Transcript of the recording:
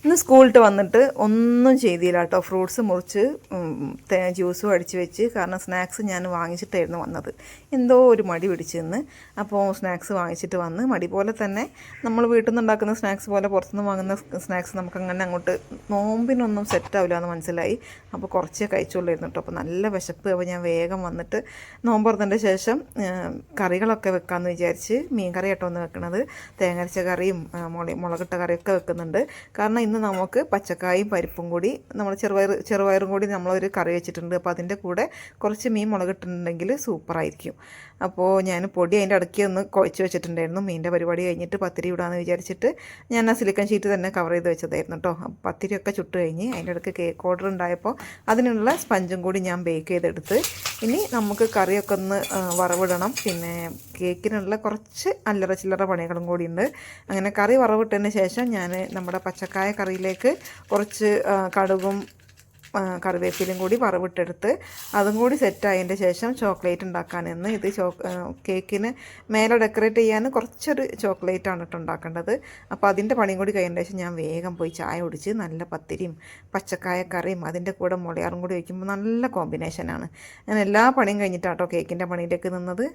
ഇന്ന് സ്കൂളിട്ട് വന്നിട്ട് ഒന്നും ചെയ്തില്ല കേട്ടോ. ഫ്രൂട്ട്സ് മുറിച്ച് ജ്യൂസും അടിച്ച് വെച്ച്, കാരണം സ്നാക്സ് ഞാൻ വാങ്ങിച്ചിട്ടായിരുന്നു വന്നത്. എന്തോ ഒരു മടി പിടിച്ച് നിന്ന്. അപ്പോൾ സ്നാക്സ് വാങ്ങിച്ചിട്ട് വന്ന് മടി പോലെ തന്നെ നമ്മൾ വീട്ടിൽ നിന്ന് ഉണ്ടാക്കുന്ന സ്നാക്സ് പോലെ പുറത്തുനിന്ന് വാങ്ങുന്ന സ്നാക്സ് നമുക്കങ്ങനെ അങ്ങോട്ട് നോമ്പിനൊന്നും സെറ്റാവില്ല എന്ന് മനസ്സിലായി. അപ്പോൾ കുറച്ചേ കഴിച്ചുകൊള്ളിരുന്നു കേട്ടോ. അപ്പോൾ നല്ല വിശപ്പ്. അപ്പോൾ ഞാൻ വേഗം വന്നിട്ട് നോമ്പ് തുറന്നതിൻ്റെ ശേഷം കറികളൊക്കെ വെക്കാമെന്ന് വിചാരിച്ച് മീൻ കറി കേട്ടോ ഒന്ന് വെക്കണത്. തേങ്ങരച്ച കറിയും മുളകിട്ട കറിയൊക്കെ വെക്കുന്നുണ്ട്. കാരണം ഇന്ന് നമുക്ക് പച്ചക്കായും പരിപ്പും കൂടി നമ്മൾ ചെറുപയറും കൂടി നമ്മളൊരു കറി വെച്ചിട്ടുണ്ട്. അപ്പോൾ അതിൻ്റെ കൂടെ കുറച്ച് മീൻ മുളകിട്ടിട്ടുണ്ടെങ്കിൽ സൂപ്പറായിരിക്കും. അപ്പോൾ ഞാൻ പൊടി അതിൻ്റെ ഇടയ്ക്ക് ഒന്ന് കുഴച്ച് വെച്ചിട്ടുണ്ടായിരുന്നു. മീനിൻ്റെ പരിപാടി കഴിഞ്ഞിട്ട് പത്തിരി ഇടാമെന്ന് വിചാരിച്ചിട്ട് ഞാൻ ആ സിലിക്കൺ ഷീറ്റ് തന്നെ കവർ ചെയ്ത് വെച്ചതായിരുന്നു കേട്ടോ. പത്തിരിയൊക്കെ ചുട്ട് കഴിഞ്ഞ് അതിൻ്റെ ഇടയ്ക്ക് കേക്ക് ഓർഡർ ഉണ്ടായപ്പോൾ അതിനുള്ള സ്പഞ്ചും കൂടി ഞാൻ ബേക്ക് ചെയ്തെടുത്ത് ഇനി നമുക്ക് കറിയൊക്കെ ഒന്ന് വറവിടണം. പിന്നെ കേക്കിനുള്ള കുറച്ച് അല്ലറ ചില്ലറ പണികളും കൂടി ഉണ്ട്. അങ്ങനെ കറി വറവിട്ടതിന് ശേഷം ഞാൻ നമ്മുടെ പച്ചക്കായ കറിയിലേക്ക് കുറച്ച് കടുകും കറിവേപ്പിലും കൂടി വറവിട്ടെടുത്ത് അതും കൂടി സെറ്റായതിൻ്റെ ശേഷം ചോക്ലേറ്റ് ഉണ്ടാക്കാനെന്ന്. ഇത് കേക്കിന് മേലെ ഡെക്കറേറ്റ് ചെയ്യാൻ കുറച്ചൊരു ചോക്ലേറ്റാണ് കേട്ടോ ഉണ്ടാക്കേണ്ടത്. അപ്പോൾ അതിൻ്റെ പണിയും കൂടി കഴിഞ്ഞ ശേഷം ഞാൻ വേഗം പോയി ചായ കുടിച്ച് നല്ല പത്തിരിയും പച്ചക്കായ കറിയും അതിൻ്റെ കൂടെ മുളയാറും കൂടി വയ്ക്കുമ്പോൾ നല്ല കോമ്പിനേഷനാണ്. ഞാൻ എല്ലാ പണിയും കഴിഞ്ഞിട്ടാട്ടോ കേക്കിൻ്റെ പണിയിലേക്ക് നിന്നത്.